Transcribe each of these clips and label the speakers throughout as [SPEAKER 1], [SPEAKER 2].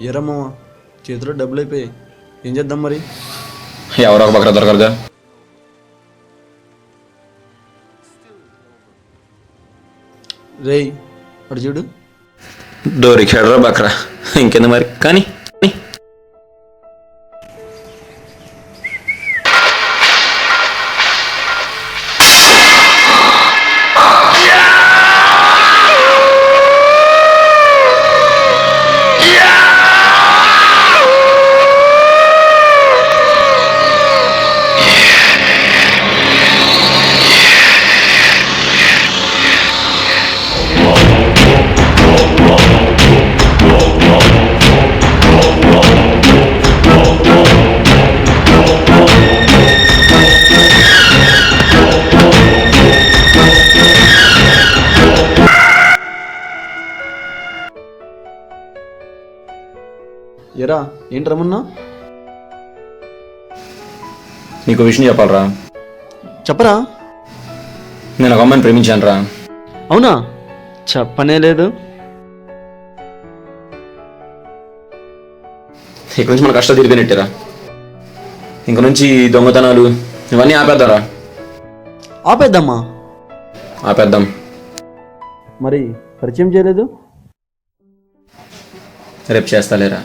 [SPEAKER 1] ఏరమ్మా చేతిలో డబ్బులు అయిపోయాయి, ఏం చేద్దాం మరి?
[SPEAKER 2] ఎవరో ఒక బకరా దొరకరుగా.
[SPEAKER 1] రేయ్ అటు చూడు.
[SPEAKER 2] దొరికాడరా బకరా, ఇంకెందు మరి. కానీ
[SPEAKER 1] ఎరా ఏంటి రమన్నా?
[SPEAKER 2] నీకు విషయం చెప్పాలరా.
[SPEAKER 1] చెప్పరా.
[SPEAKER 2] నేను ఒక అమ్మాయిని ప్రేమించాను రా.
[SPEAKER 1] అవునా? చెప్పనే లేదు.
[SPEAKER 2] ఇక్కడి నుంచి మన కష్టాలు తీరిపోయినట్టేరా. ఇంక నుంచి దొంగతనాలు ఇవన్నీ ఆపేద్దారా.
[SPEAKER 1] ఆపేద్దామా?
[SPEAKER 2] ఆపేద్దాం.
[SPEAKER 1] మరి పరిచయం చేయలేదు?
[SPEAKER 2] రేపు చేస్తాలేరా.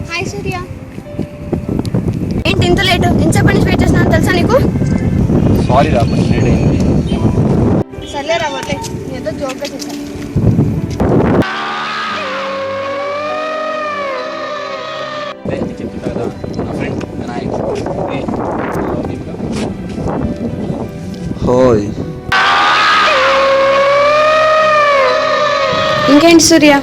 [SPEAKER 3] హాయ్ సూర్య, ఏంటి ఇంత లేటు? ఎంతసేపు నుంచి వెయిట్ చేస్తున్నాను తెలుసా నీకు?
[SPEAKER 2] సారీ రా, కొంచెం లేట్ అయింది.
[SPEAKER 3] సర్లే రా బట్టే, ఏదో జోక్గా చేశాను.
[SPEAKER 2] చెప్తా కదా నా ఫ్రెండ్ వినాయక్.
[SPEAKER 1] హాయ్.
[SPEAKER 3] ఇంకేంటి సూర్య?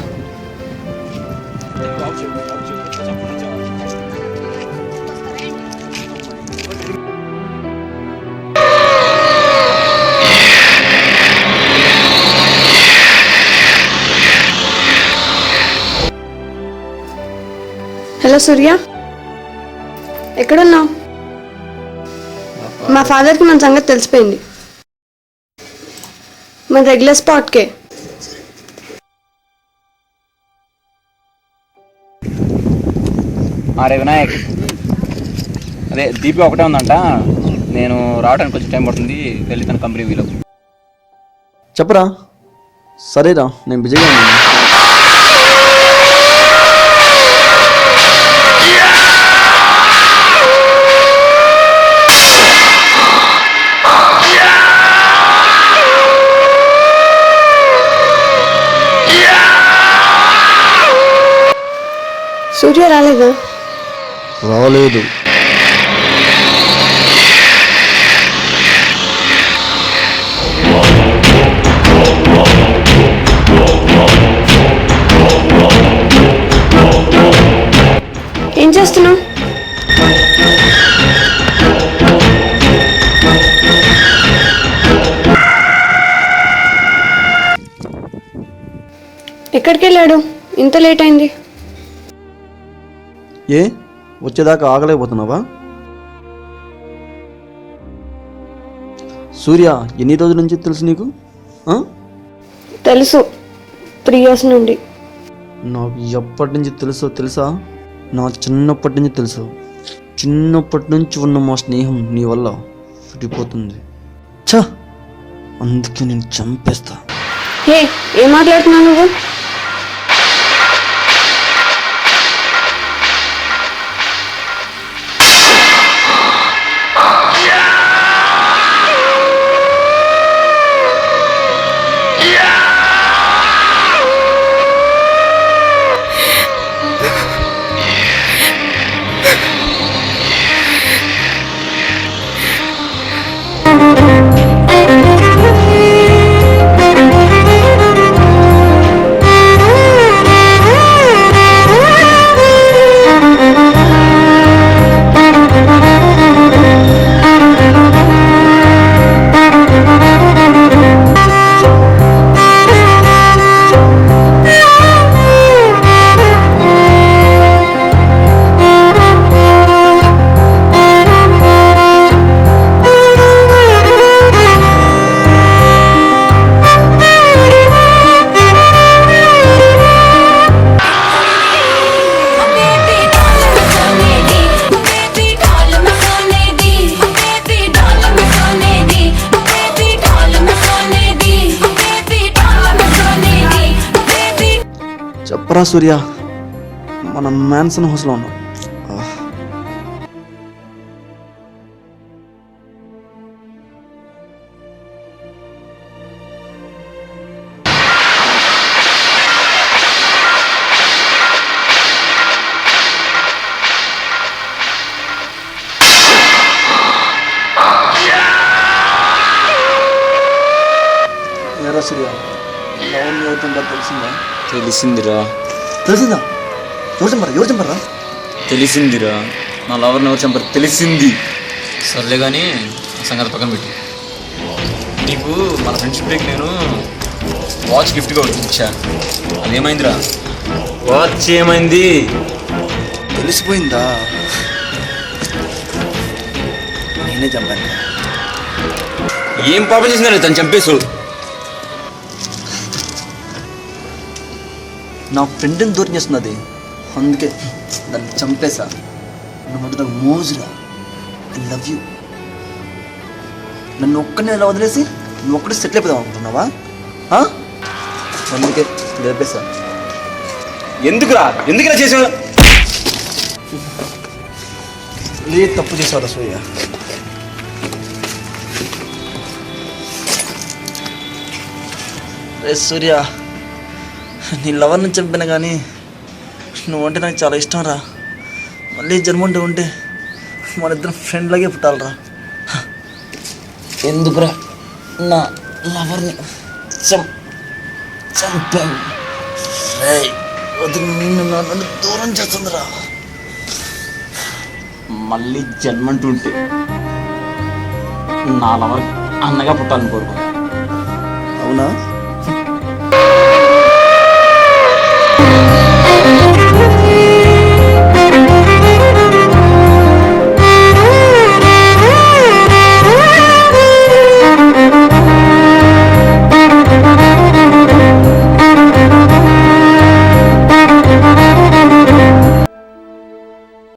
[SPEAKER 3] హలో సూర్య, ఎక్కడున్నావు? మా ఫాదర్కి మన సంగతి తెలిసిపోయింది. మన రెగ్యులర్ స్పాట్కే.
[SPEAKER 2] అరే వినాయక్, అదే దీపి ఒకటే ఉందంట. నేను రావడానికి కొంచెం టైం పడుతుంది, వెళ్ళి తన కంపెనీ వీలో.
[SPEAKER 1] చెప్పరా. సరేరా, నేను బిజీగా ఉన్నాను.
[SPEAKER 3] సూర్య రాలేదా?
[SPEAKER 1] రాలేదు.
[SPEAKER 3] ఏం చేస్తున్నావు? ఎక్కడికి వెళ్ళాడు? ఇంత లేట్ అయింది.
[SPEAKER 1] ఏ వచ్చేదాకా ఆగలేకపోతున్నావా? సూర్య ఎన్ని రోజుల నుంచి తెలుసు నీకు?
[SPEAKER 3] తెలుసు, 3 years నుండి.
[SPEAKER 1] నాకు ఎప్పటి నుంచి తెలుసా? నా చిన్నప్పటి నుంచి తెలుసు. చిన్నప్పటి నుంచి ఉన్న మా స్నేహం నీ వల్ల విడిపోతుంది. అందుకే నేను చంపేస్తా.
[SPEAKER 3] హే, ఏం మాట్లాడుతున్నావు నువ్వు?
[SPEAKER 1] రా సూర్య, మన మ్యాన్సన్ హౌస్లో ఉన్నాం. ఏరా సూర్య, లవణ్య అవుతుందా తెలిసిందా?
[SPEAKER 4] తెలిసిందిరా
[SPEAKER 1] తెలిసిందా? ఎవరు చంపరా?
[SPEAKER 4] తెలిసిందిరా, నా లవర్ని ఎవరు చంపారు తెలిసింది. సర్లే కానీ ఆ సంగతి పక్కన పెట్టి, నీకు మన ఫ్రెండ్షిప్ డేకి నేను వాచ్ గిఫ్ట్గా ఒకటి ఇచ్చా, అదేమైందిరా? వాచ్ ఏమైంది?
[SPEAKER 1] తెలిసిపోయిందా? నేనే చంపాను.
[SPEAKER 4] ఏం పాపం చేసిందా తను చంపేసు?
[SPEAKER 1] నా ఫ్రెండ్ని దూరం చేస్తున్నది, అందుకే దాన్ని చంపేశా. నువ్వు నాకు మోజురా. I love you. నన్ను ఒక్కనే ఇలా వదిలేసి నువ్వు ఒక్కడే సెటిల్ అయిపోదాం అనుకుంటున్నావా? అందుకే లేపేశా.
[SPEAKER 4] ఎందుకురా చేసావు?
[SPEAKER 1] లేదు, తప్పు చేసావురా సూర్య. రే సూర్య, నీ లవర్ని చంపినా కానీ నువ్వంటే నాకు చాలా ఇష్టం రా. మళ్ళీ జన్మ ఉంటే మన ఇద్దరం ఫ్రెండ్ లాగే పుట్టాలరా. ఎందుకురా నా లవర్ని చంపావు? నన్ను దూరం చేస్తుందిరా.
[SPEAKER 4] మళ్ళీ జన్మంటుంటే నా లవర్ అన్నగా పుట్టాలని కోరుకో.
[SPEAKER 1] అవునా?